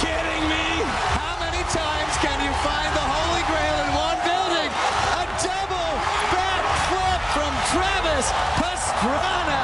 kidding me? How many times can you find the Holy Grail in one building? A double backflip from Travis Pastrana.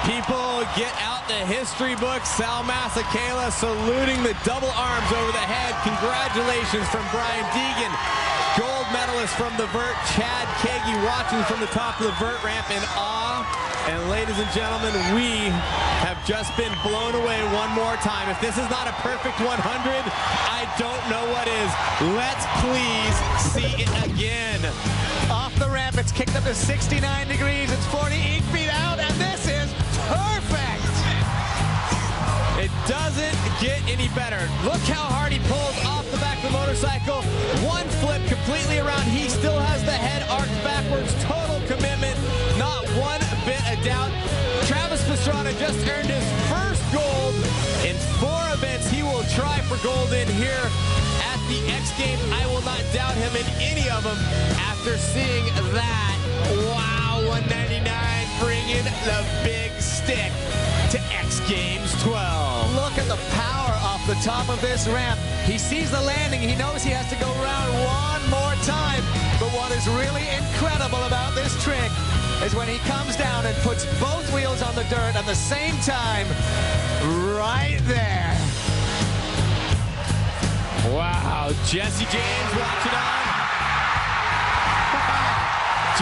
People, get out the history book. Sal Masekela saluting the double arms over the head. Congratulations from Brian Deegan. Gold medalist from the vert, Chad Kagi, watching from the top of the vert ramp in awe. And ladies and gentlemen, we have just been blown away one more time. If this is not a perfect 100, I don't know what is. Let's please see it again. Off the ramp, it's kicked up to 69 degrees. It's 48 feet out, and this is perfect. It doesn't get any better. Look how hard he pulls off the back of the motorcycle. One flip completely around. He still has the head arched backwards. Total commitment. Not one bit of doubt. Travis Pastrana just earned his first gold in 4 events. He will try for gold in here at the X Games. I will not doubt him in any of them after seeing that. Wow, 199 bringing the big stick to X Games 12. Look at the power off the top of this ramp. He sees the landing. He knows he has to go around one more time. But what is really incredible about this trick is when he comes down and puts both wheels on the dirt at the same time, right there. Wow, Jesse James watching on.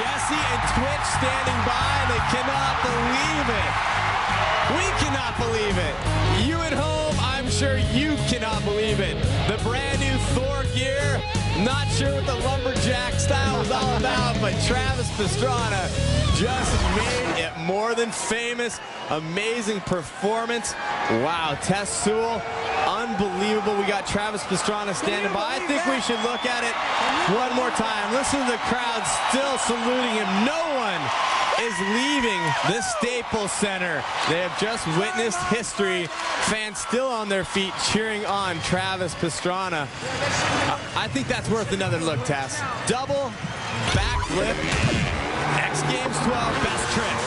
Jesse and Twitch standing by. They cannot believe it. We cannot believe it. You at home, I'm sure you cannot believe it. The brand new Thor gear. Not sure what the lumberjack style was all about, but Travis Pastrana just made it more than famous. Amazing performance. Wow, Tess Sewell, unbelievable. We got Travis Pastrana standing by. I think we should look at it one more time. Listen to the crowd still saluting him. No one is leaving the Staples Center. They have just witnessed history. Fans still on their feet cheering on Travis Pastrana. I think that's worth another look, Tess. Double backflip. X Games 12 best trick.